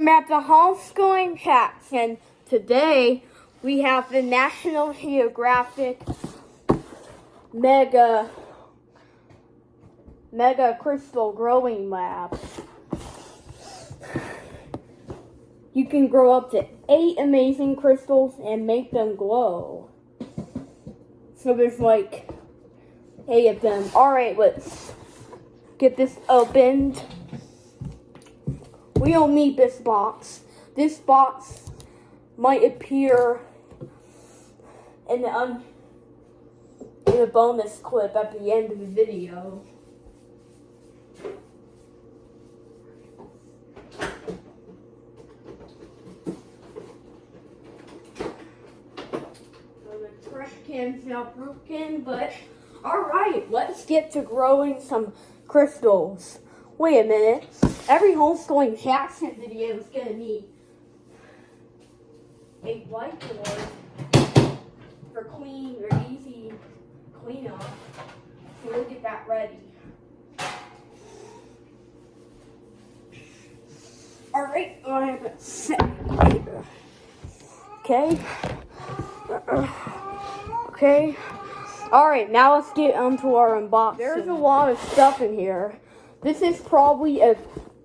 I'm at the homeschooling cats, and today we have the National Geographic Mega Crystal Growing Lab. You can grow up to 8 amazing crystals and make them glow. So there's like 8 of them. Alright, let's get this opened. We don't need this box. This box might appear in the bonus clip at the end of the video. So the trash can's now broken, but alright, let's get to growing some crystals. Wait a minute. Every homeschooling Jackson video is going to need a whiteboard for clean or easy cleanup. So we'll get that ready. Alright, I have it set here. Okay. Okay. Alright, now let's get onto our unboxing. There's a lot of stuff in here. This is probably a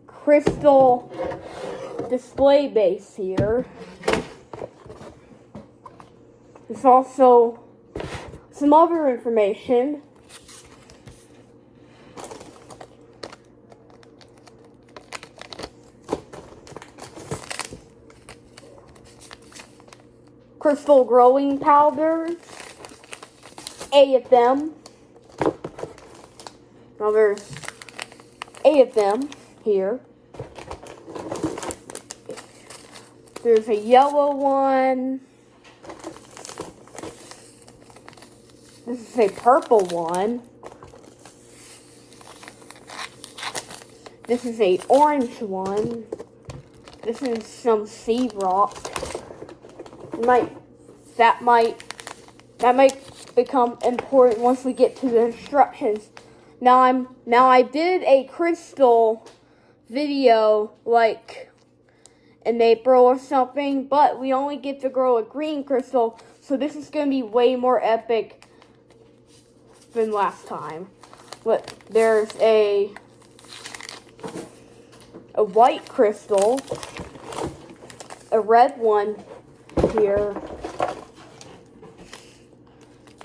crystal display base here. There's also some other information. Crystal growing powders. 8 of them. Now there's 8 of them here. There's a yellow one. This is a purple one. This is a orange one. This is some sea rock. That might become important once we get to the instructions. Now I did a crystal video like in April or something, but we only get to grow a green crystal, so this is going to be way more epic than last time. But there's a white crystal, a red one here,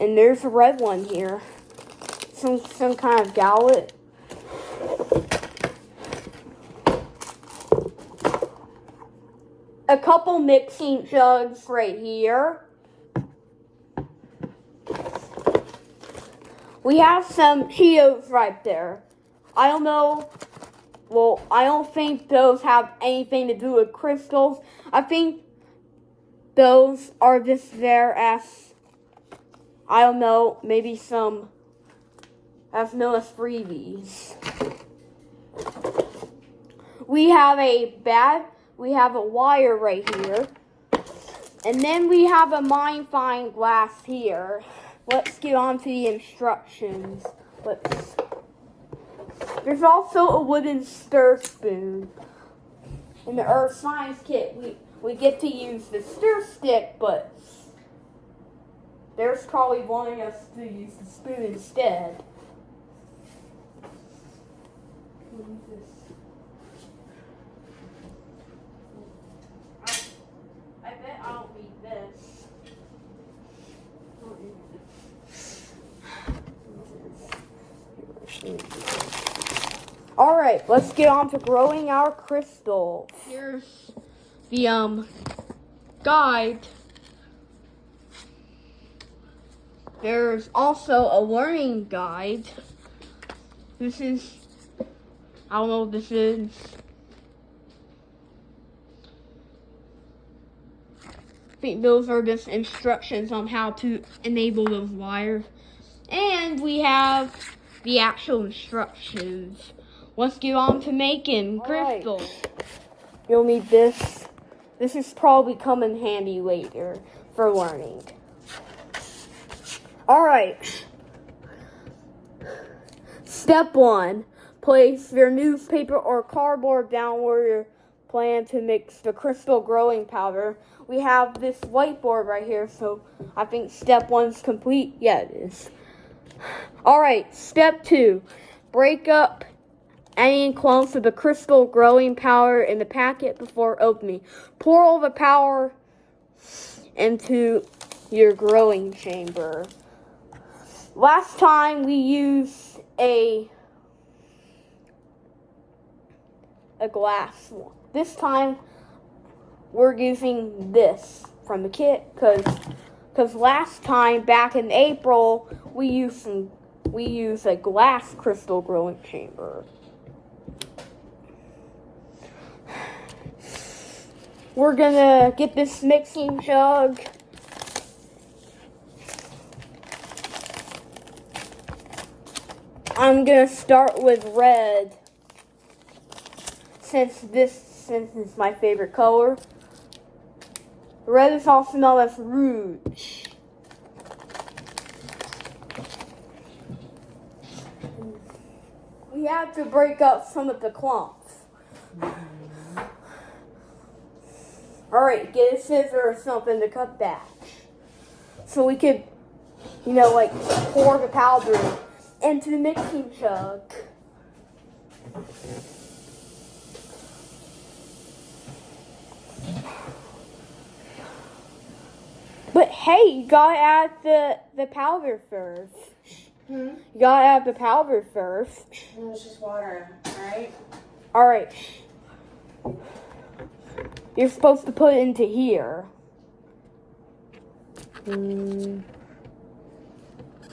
and there's a red one here. Some kind of gallet. A couple mixing jugs right here. We have some Cheetos right there. I don't know. Well, I don't think those have anything to do with crystals. I think those are just there as, I don't know, maybe some as known as freebies. We have a wire right here. And then we have a magnifying glass here. Let's get on to the instructions. There's also a wooden stir spoon. In the Earth Science Kit, we get to use the stir stick, but there's probably wanting us to use the spoon instead. I bet I don't need this. Alright, let's get on to growing our crystals. Here's the guide. There's also a learning guide. This is, I don't know what this is. I think those are just instructions on how to enable those wires. And we have the actual instructions. Let's get on to making crystals. Right. You'll need this. This is probably come in handy later for learning. Alright. Step 1. Place your newspaper or cardboard down where your plan to mix the crystal growing powder. We have this whiteboard right here, so I think step 1's complete. Yeah, it is. Alright, step 2. Break up any clumps of the crystal growing powder in the packet before opening. Pour all the powder into your growing chamber. Last time we used a glass one. This time we're using this from the kit because last time back in April we used a glass crystal growing chamber. We're gonna get this mixing jug. I'm gonna start with red since it's my favorite color. Red is also known as rouge. We have to break up some of the clumps. Alright, get a scissor or something to cut that. So we could, pour the powder into the mixing jug. But hey, you gotta add the powder first. You gotta add the powder first. No, it's just water, alright? Alright. You're supposed to put it into here.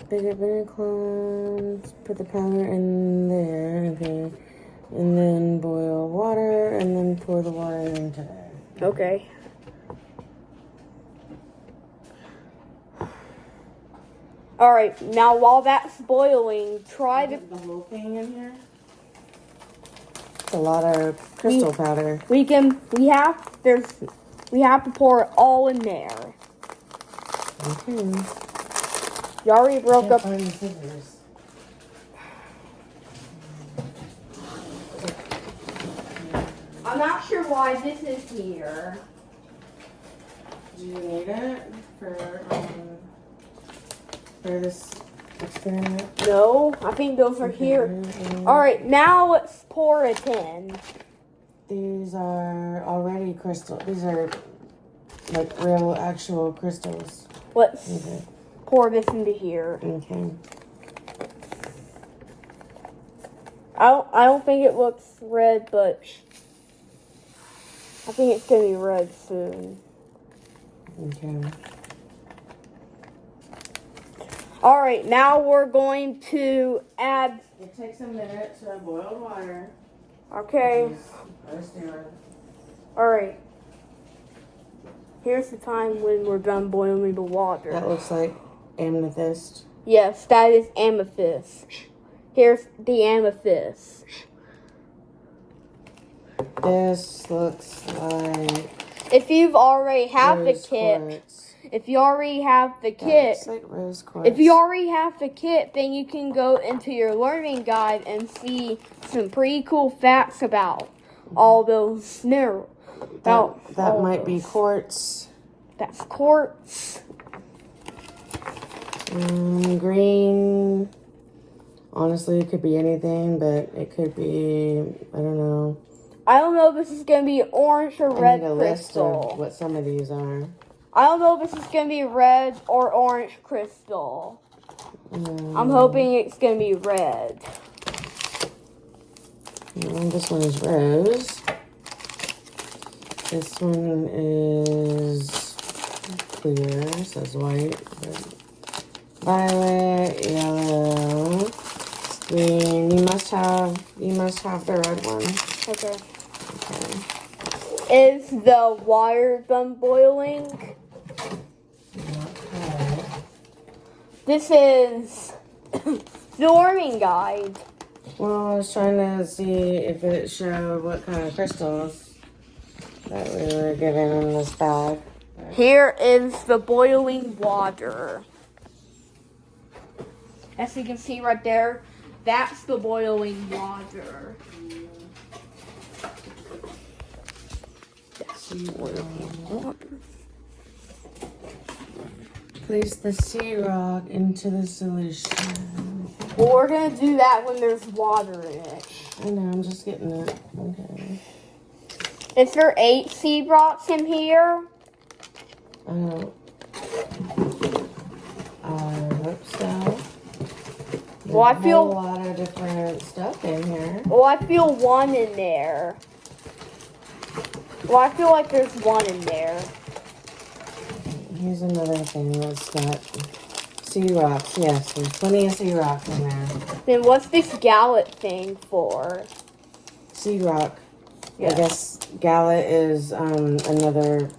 Bigger clumps. Put the powder in there, okay. And then boil water, and then pour the water into there. Okay. Alright, now while that's boiling, try to... The whole thing in here? It's a lot of crystal powder. We have to pour it all in there. Okay. You already broke up... Find the scissors. I'm not sure why this is here. Do you need it for this experiment? No, I think those are here. Alright, now let's pour it in. These are already crystal. These are like real, actual crystals. Let's pour this into here. Okay. I don't think it looks red, but I think it's gonna be red soon. Okay. Alright, now we're going to add... It takes a minute to boil water. Okay. Alright. Here's the time when we're done boiling the water. That looks like amethyst. Yes, that is amethyst. Here's the amethyst. This looks like... If you've already have the kit... Quartz. If you already have the kit, looks like rose quartz. if you already have the kit, then you can go into your learning guide and see some pretty cool facts about all those minerals. That might be quartz. That's quartz. Green. Honestly, it could be anything, but it could be, I don't know. I don't know if this is going to be orange or red I need a list crystal. of what some of these are. I don't know if this is going to be red or orange crystal. I'm hoping it's going to be red. This one is rose. This one is clear. It says white. Violet, yellow, green. You must have the red one. Okay. Is the water done boiling? Okay. This is the learning guide. Well, I was trying to see if it showed what kind of crystals that we were given in this bag. Here is the boiling water. As you can see right there, that's the boiling water. sea rock. Place the sea rock into the solution. Well, we're gonna do that when there's water in it. I know, I'm just getting it. Okay. Is there 8 sea rocks in here? I hope so. Well, I There's feel a lot of different stuff in here. Well, I feel 1 in there. Well, I feel like there's 1 in there. Here's another thing that's got sea rocks. Yes, there's plenty of sea rocks in there. Then what's this gallet thing for? Sea rock. Yeah. I guess gallet is another,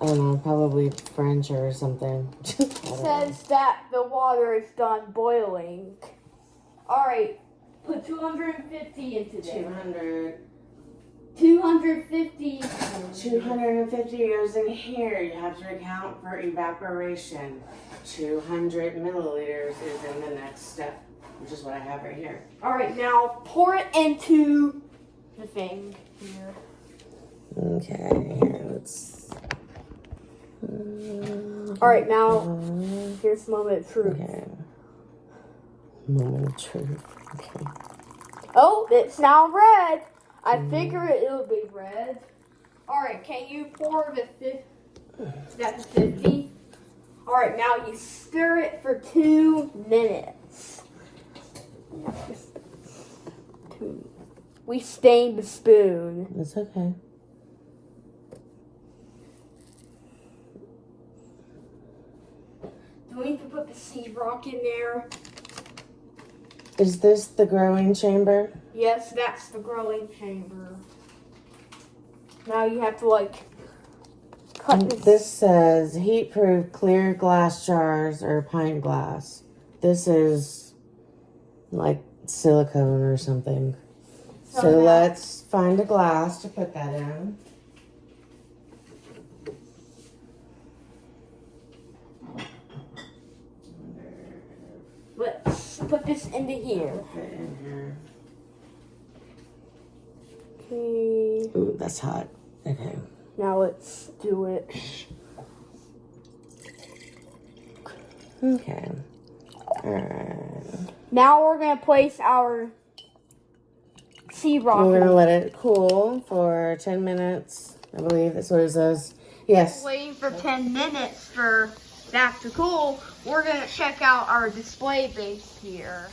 I don't know, probably French or something. It says that the water is done boiling. Alright, put 250 into there. 200. 250. 250 goes in here. You have to account for evaporation. 200 milliliters is in the next step, which is what I have right here. Alright, now pour it into the thing here. Okay, here, let's... Alright, now here's the moment of truth. Okay. Moment of truth. Okay. Oh, it's now red. I figured it would be red. Alright, can you pour the 50? That's 50. Alright, now you stir it for 2 minutes. We stained the spoon. It's okay. Do we need to put the sea rock in there? Is this the growing chamber? Yes, that's the growing chamber. Now you have to like cut This says heat-proof clear glass jars or pint glass. This is like silicone or something. So let's find a glass to put that in. Let's put this into here. Put it in here. Okay. Ooh, that's hot. Okay. Now let's do it. Okay. Alright. Now we're gonna place our sea rock. We're gonna let it cool for 10 minutes. I believe that's what it says. Yes. Waiting for 10 minutes for that to cool. We're gonna check out our display base here.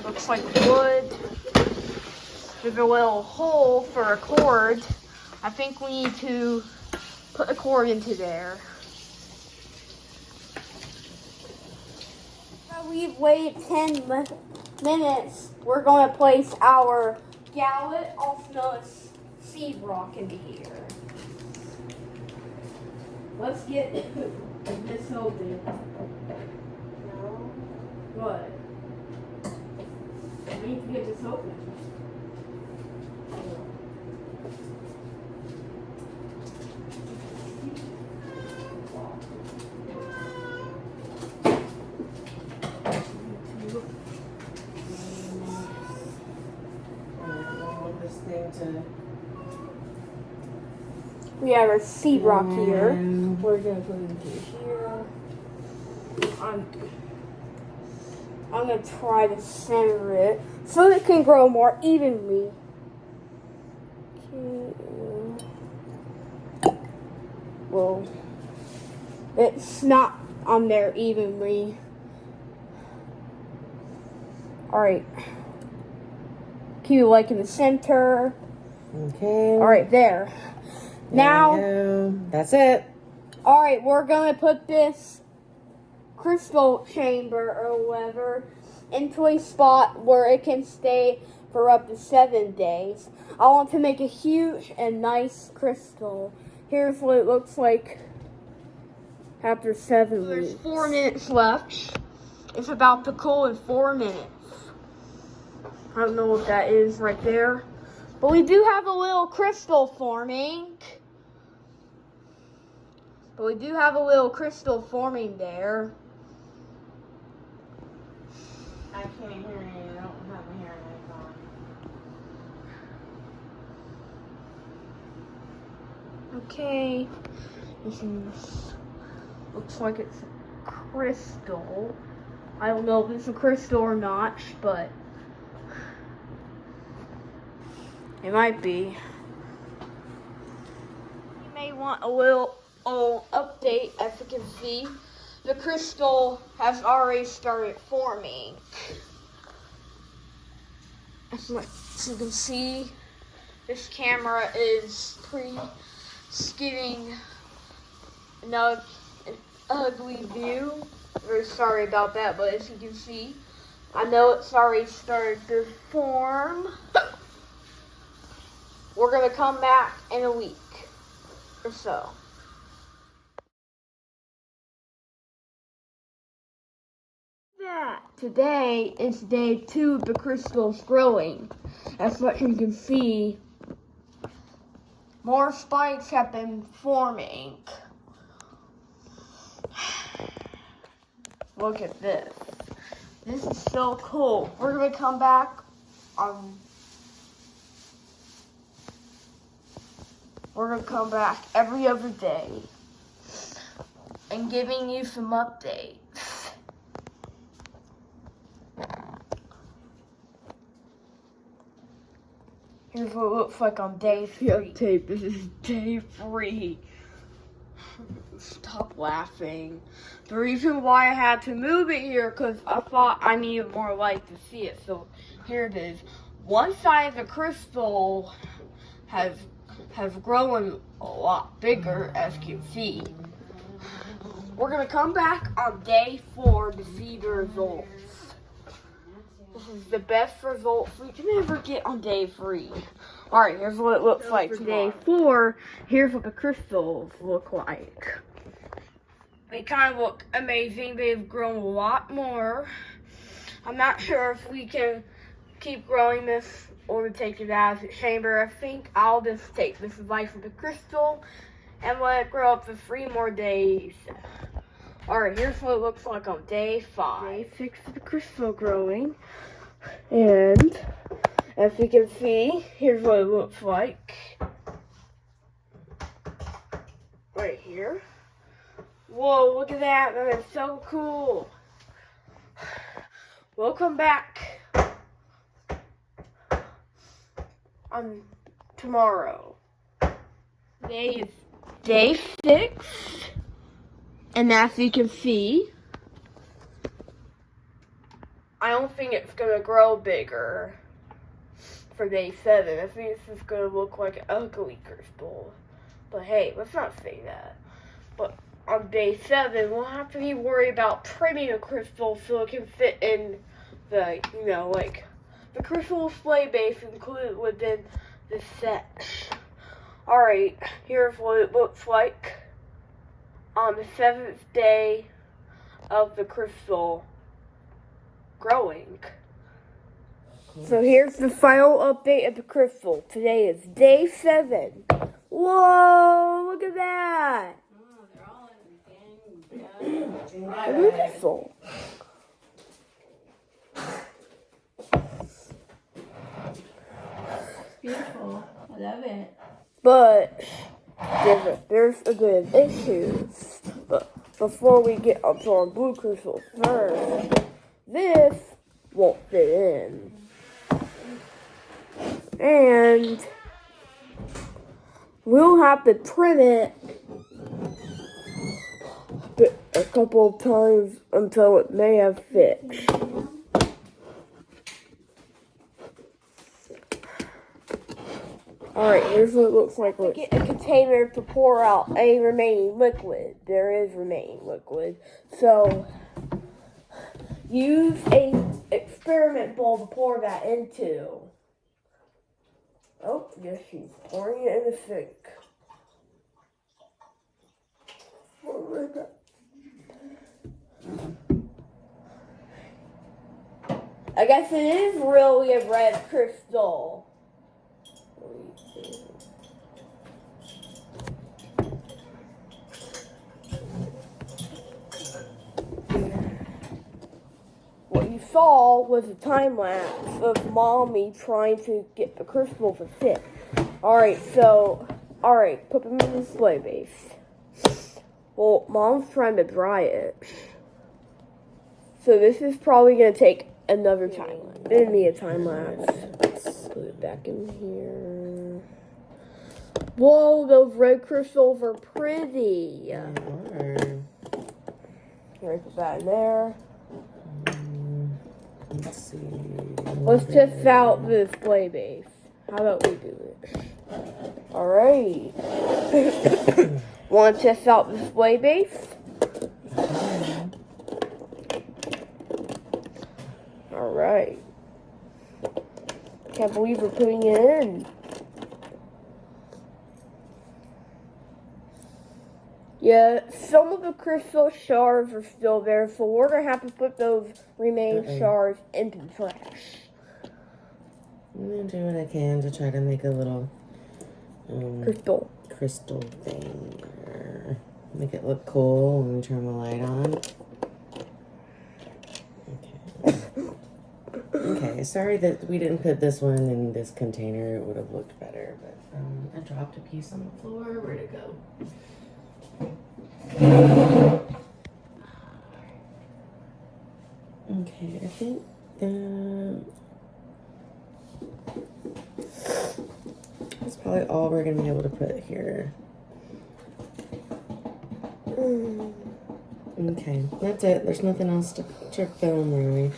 Looks like wood. There's a little hole for a cord. I think we need to put a cord into there. We've waited 10 minutes. We're going to place our gallet, also known as sea rock, into here. Let's get this open. No? What? We need to get this open. We have our sea rock here. We're gonna put it into here. I'm gonna try to center it so it can grow more evenly. Okay. Well, it's not on there evenly. Alright. Keep it like in the center. Okay. Alright, there. Now, that's it. Alright, we're going to put this crystal chamber or whatever into a spot where it can stay for up to 7 days. I want to make a huge and nice crystal. Here's what it looks like after 7 weeks. There's 4 minutes left. It's about to cool in 4 minutes. I don't know what that is right there. But we do have a little crystal forming. there. I can't hear you. I don't have a hearing aid Okay, this is, looks like it's a crystal. I don't know if it's a crystal or not, but it might be. You may want a little update. As you can see, the crystal has already started forming. As you can see, this camera is getting an ugly view. Very sorry about that, but as you can see, I know it's already started to form. We're gonna come back in a week or so. Today is day 2 of the crystals growing. As much as you can see, more spikes have been forming. Look at this. This is so cool. We're gonna come back every other day and giving you some updates. Here's what it looks like on day 3. Tape. This is day 3. Stop laughing. The reason why I had to move it here because I thought I needed more light to see it. So here it is. One side of the crystal has grown a lot bigger, as you can see. We're gonna come back on day 4 to see the results. This is the best results we can ever get on day 3. Alright, here's what it looks like for day 4. Here's what the crystals look like. They kind of look amazing. They've grown a lot more. I'm not sure if we can keep growing this or take it out of the chamber. I think I'll just take this life of the crystal and let it grow up for 3 more days. Alright, here's what it looks like on day 5. Day 6 of the crystal growing. And as you can see, here's what it looks like. Right here. Whoa, look at that. That is so cool. We'll come back on tomorrow. Today is day 6. And as you can see, I don't think it's going to grow bigger for day 7. I think this is going to look like an ugly crystal. But hey, let's not say that. But on day 7, we'll have to be worried about trimming a crystal so it can fit in the, like the crystal display base included within the set. Alright, here's what it looks like on the 7th day of the crystal growing. So here's the final update of the crystal. Today is day 7. Whoa, look at that. Oh, they're all in Beautiful. Beautiful. I love it. But there's a bit of issues. But before we get up to our blue crystal first, this won't fit in. And we'll have to trim it a couple of times until it may have fit. Alright, here's what it looks like. Let's get a container to pour out a remaining liquid. There is remaining liquid. So, use a experiment bowl to pour that into. Oh, yes, she's pouring it in the sink. I guess it is really a red crystal. What you saw was a time lapse of Mommy trying to get the crystal to fit. Alright, so Alright, put them in the display base. Well, Mom's trying to dry it. So this is probably going to take another time lapse. Give me a time lapse. Let's put it back in here. Whoa, those red crystals are pretty. They are. Put that in there. Let's see. Let's test out the display base. How about we do it? Alright. Want to test out the display base? Alright. Can't believe we're putting it in. Yeah, some of the crystal shards are still there, so we're going to have to put those remaining shards into the trash. I'm going to do what I can to try to make a little crystal thing. Make it look cool when we turn the light on. Okay, sorry that we didn't put this one in this container. It would have looked better, but I dropped a piece on the floor. Where'd it go? Okay, I think that's probably all we're gonna be able to put here. Okay, that's it. There's nothing else to film, really.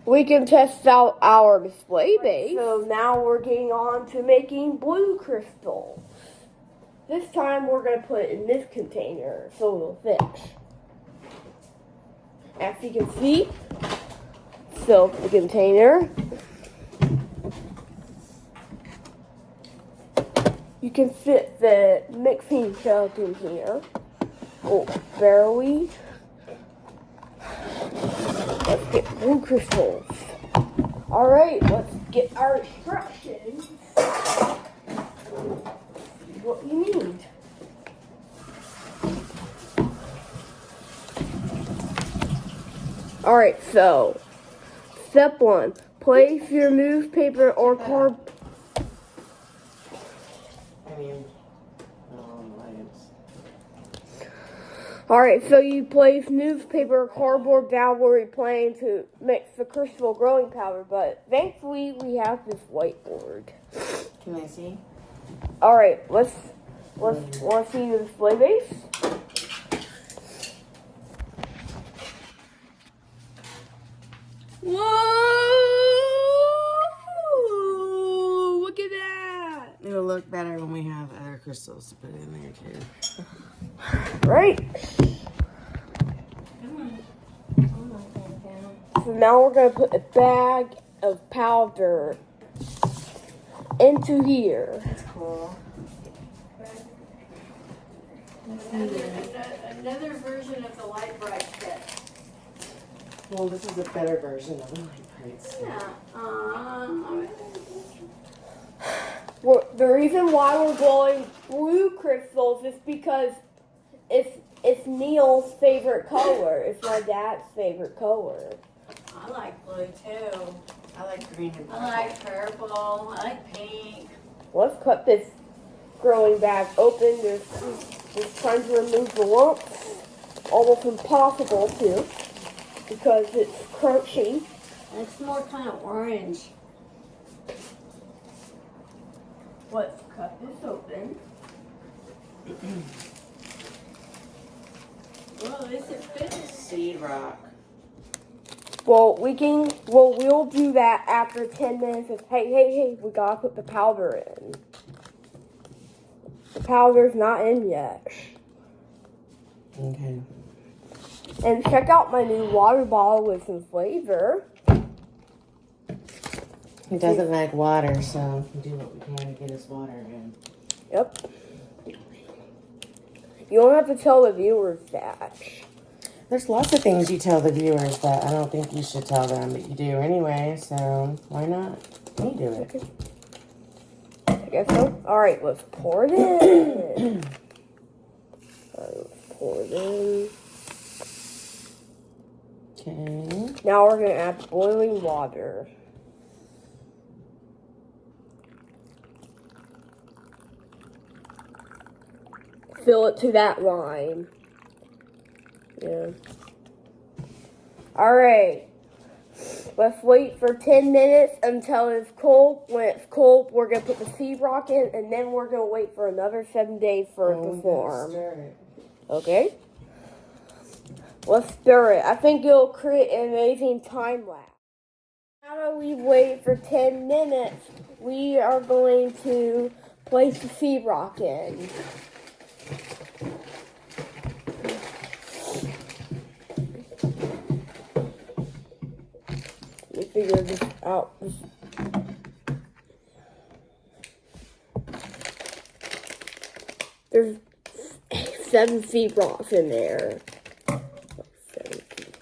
We can test out our display base. So now we're getting on to making blue crystals. This time we're going to put it in this container so it'll fit. As you can see, fill the container. You can fit the mixing jug in here. Oh, barely. Let's get blue crystals. Alright, let's get our instructions. What you need. Alright, so step 1. Place your newspaper or card. Alright, so you place newspaper or cardboard down where you're planning to mix the crystal growing powder, but thankfully we have this whiteboard. Can I see? Alright, let's want to see the display base? Whoa! Look at that! It'll look better when we have other crystals to put in there too. Right. So now we're going to put a bag of powder into here. That's cool. Another version of the light bright stick. Well, this is a better version of the light bright stick. Yeah. Well, the reason why we're blowing blue crystals is because it's Neil's favorite color. It's my dad's favorite color. I like blue too. I like green and I like purple. I like pink. Let's cut this growing bag open. Just trying to remove the lumps. Almost impossible to, because it's crunchy. It's more kind of orange. Let's cut this open. Well, is it finished? seed rock. Well, we'll do that after 10 minutes. Hey, we gotta put the powder in. The powder's not in yet. Okay. And check out my new water bottle with some flavor. He doesn't like water, so we do what we can to get his water in. Yep. You don't have to tell the viewers that. There's lots of things you tell the viewers that I don't think you should tell them, but you do anyway, so why not me do it? Okay. I guess so. Alright, let's pour it in. Let's pour it in. Okay. Now we're going to add boiling water. fill it to that line. Yeah. Alright. Let's wait for 10 minutes until it's cold. When it's cold, we're going to put the seed rock in, and then we're going to wait for another 7 days for it to form. Okay? Let's stir it. I think it'll create an amazing time lapse. Now that we wait for 10 minutes, we are going to place the seed rock in. Let me figure this out. There's 7 seed rocks in there. 7 feet.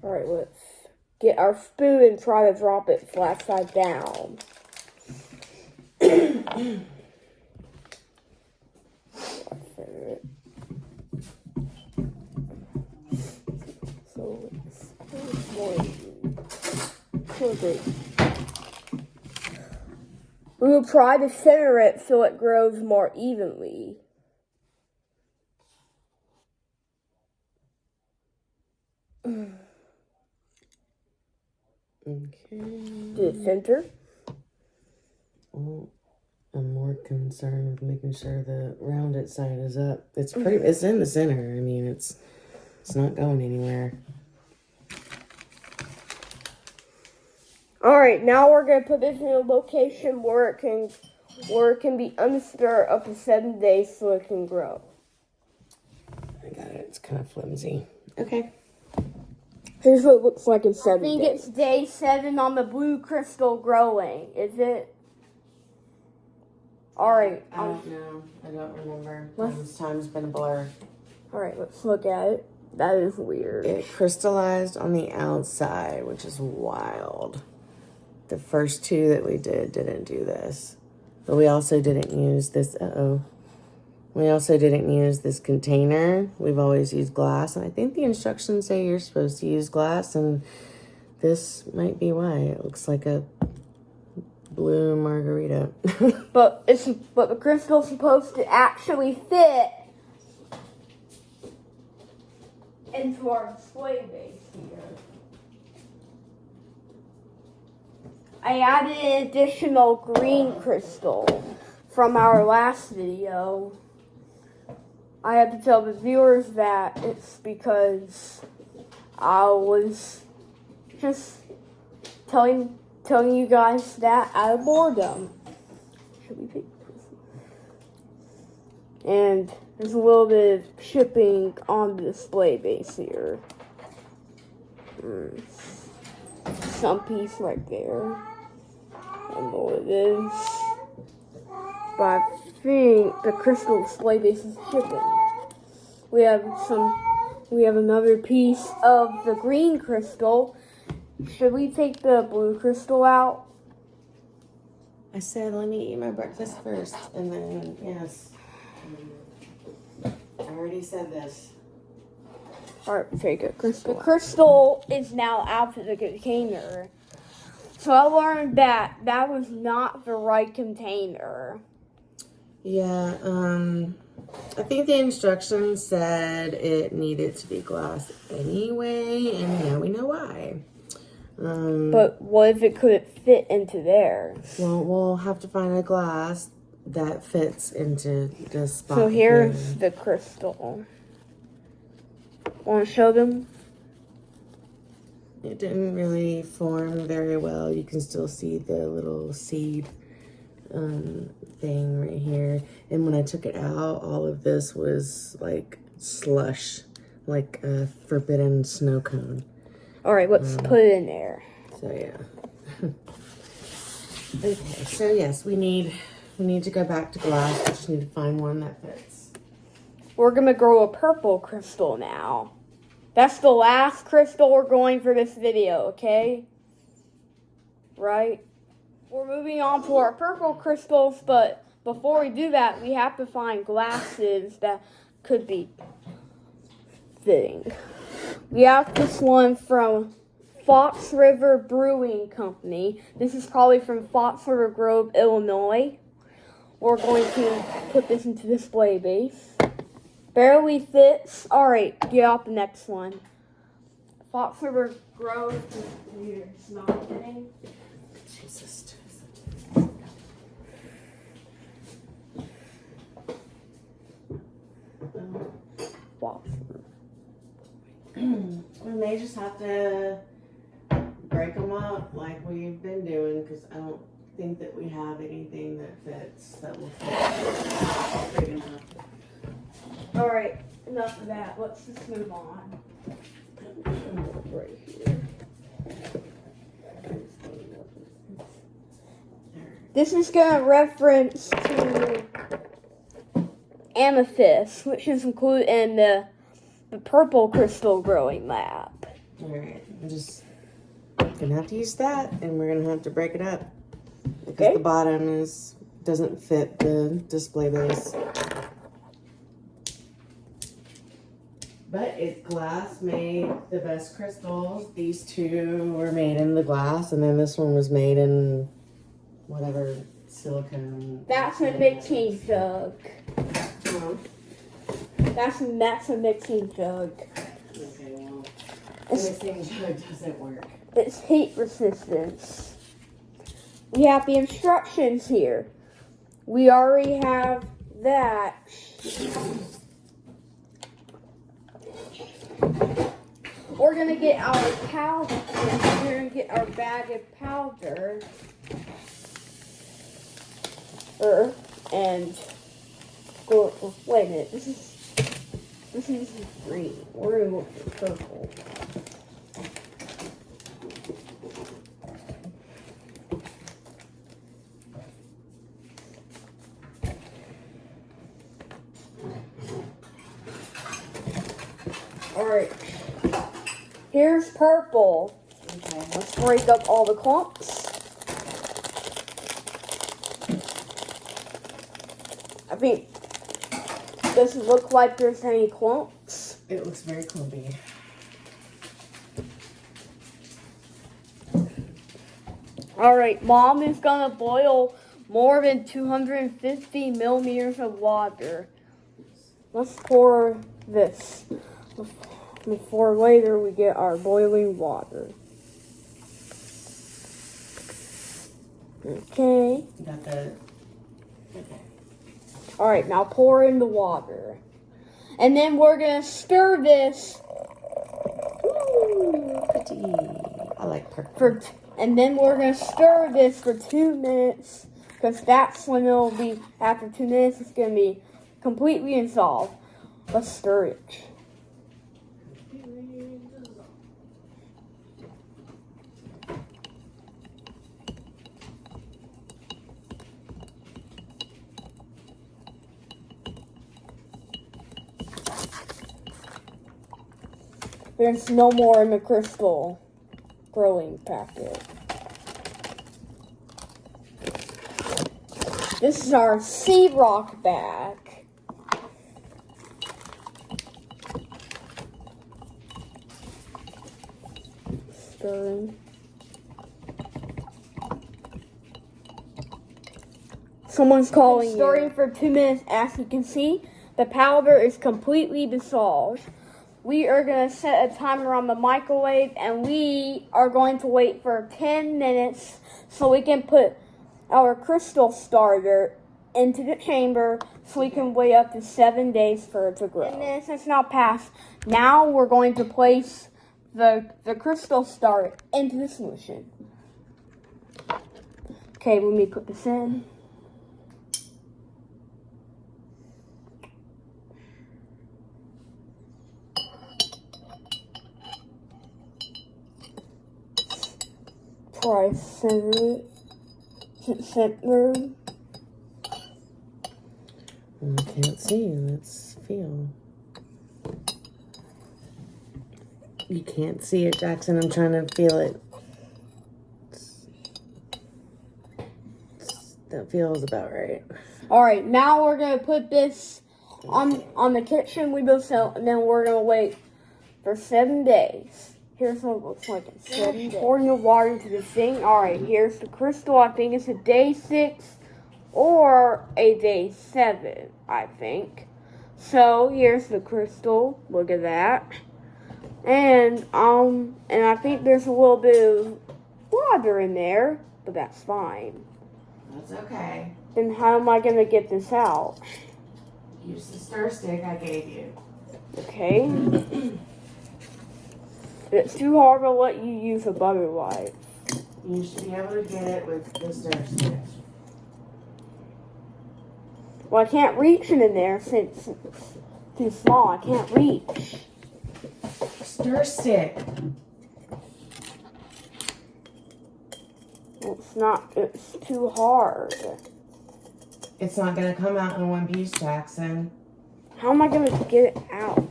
Alright, let's get our spoon and try to drop it flat side down. We will try to center it so it grows more evenly. Okay. Did it center? Well, I'm more concerned with making sure the rounded side is up. It's pretty. It's in the center. I mean, it's not going anywhere. All right, now we're gonna put this in a location where it can be undisturbed up to 7 days so it can grow. I got it. It's kind of flimsy. Okay. Here's what it looks like in 7 days. I think days. it's day 7 on the blue crystal growing. Is it? All right. I don't know. I don't remember. Time's been a blur. All right, let's look at it. That is weird. It crystallized on the outside, which is wild. The first 2 that we didn't do this. But we also didn't use this. We also didn't use this container. We've always used glass. And I think the instructions say you're supposed to use glass. And this might be why. It looks like a blue margarita. But the crystal's supposed to actually fit into our display base here. I added an additional green crystal from our last video. I had to tell the viewers that it's because I was just telling you guys that out of boredom. Should we pick this? And there's a little bit of shipping on the display base here. Some piece right there. I don't know what it is. But I think the crystal display base is shipping. We have another piece of the green crystal. Should we take the blue crystal out? I said, let me eat my breakfast first. And then, yes. I already said this. Alright, take a crystal. The crystal is now out of the container. So I learned that was not the right container. Yeah, I think the instructions said it needed to be glass anyway, and now we know why. But what if it couldn't fit into there? Well, we'll have to find a glass that fits into this spot. So here's the crystal. Want to show them? It didn't really form very well. You can still see the little seed thing right here. And when I took it out, all of this was like slush, like a forbidden snow cone. All right, let's put it in there. So yeah. Okay, so yes, we need to go back to glass. We just need to find one that fits. We're gonna grow a purple crystal now. That's the last crystal we're going for this video, okay? Right? We're moving on to our purple crystals, but before we do that, we have to find glasses that could be fitting. We have this one from Fox River Brewing Company. This is probably from Fox River Grove, Illinois. we're going to put this into display base. Barely fits. Alright, get out the next one. Fox River grows it's not fitting. Jesus. Fox. We may just have to break them up like we've been doing, because I don't think that we have anything that fits that will fit big enough. Alright, enough of that. Let's just move on. Right here. This is going to reference to amethyst, which is included in the purple crystal growing lab. Alright, I'm just gonna have to use that, and we're gonna have to break it up because the bottom doesn't fit the display base. But it's glass made the best crystals. These two were made in the glass, and then this one was made in whatever silicone. That's a mixing jug. That's a mixing jug. Okay, well, the mixing jug doesn't work. It's heat resistance. We have the instructions here. We already have that. We're gonna get our powder. We're gonna get our bag of powder. And go. Wait a minute. This is green. We're gonna look for purple. Alright, here's purple. Okay, let's break up all the clumps. I think doesn't look like there's any clumps. It looks very clumpy. Alright, Mom is gonna boil more than 250 millimeters of water. Let's pour this before later we get our boiling water. Okay. Got the. Okay. Alright, now pour in the water. And then we're gonna stir this. Ooh, pretty. I like purple. And then we're gonna stir this for 2 minutes, because that's when it'll be. After 2 minutes, it's gonna be completely dissolved. Let's stir it. There's no more in the crystal growing packet. This is our sea rock bag. Stirring. Someone's calling you. Stirring for 2 minutes. As you can see, the powder is completely dissolved. We are going to set a timer on the microwave, and we are going to wait for 10 minutes so we can put our crystal starter into the chamber so we can wait up to 7 days for it to grow. 10 minutes has now passed. Now we're going to place the crystal starter into the solution. Okay, let me put this in. Try center it. Center. I can't see. Let's feel. You can't see it, Jackson. I'm trying to feel it. That feels about right. All right, now we're gonna put this on the kitchen windowsill, and then we're gonna wait for 7 days. Here's what it looks like in 7 days. Pouring the water into the thing. All right, here's the crystal. I think it's a day 6 or a day 7, I think. So here's the crystal. Look at that. And I think there's a little bit of water in there, but that's fine. That's okay. Then how am I gonna get this out? Use the stir stick I gave you. Okay. If it's too hard, I'll let you use a butter wipe. You should be able to get it with the stir stick. Well, I can't reach it in there since it's too small. I can't reach. Stir stick. It's too hard. It's not going to come out in one piece, Jackson. How am I going to get it out?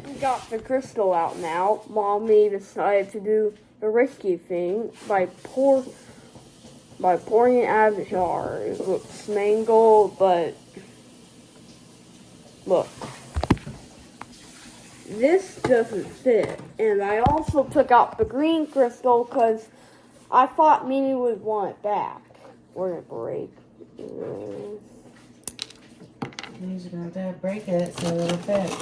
We got the crystal out now. Mommy decided to do the risky thing by pouring it out of the jar. It looks mangled, but look. This doesn't fit. And I also took out the green crystal because I thought Mimi would want it back. We're going to break. You're going to have to break it so it'll fit.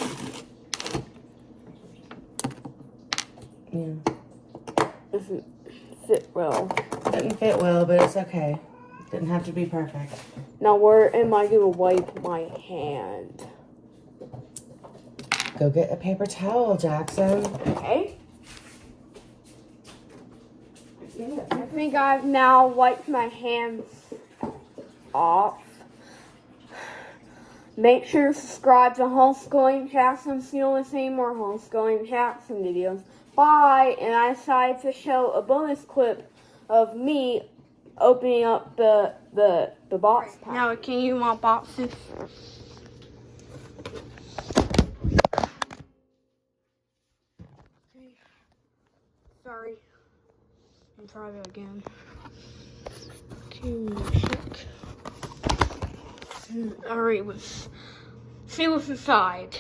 Yeah. Doesn't fit well. Didn't fit well, but it's okay. Didn't have to be perfect. Now where am I going to wipe my hand? Go get a paper towel, Jackson. Okay. I think I've now wiped my hands off. Make sure to subscribe to Homeschooling Jackson so you don't miss any more Homeschooling Jackson videos. Bye! And I decided to show a bonus clip of me opening up the box pack. Now, can you want boxes? Okay. Sorry. I'll try that again. Alright, let's see what's inside.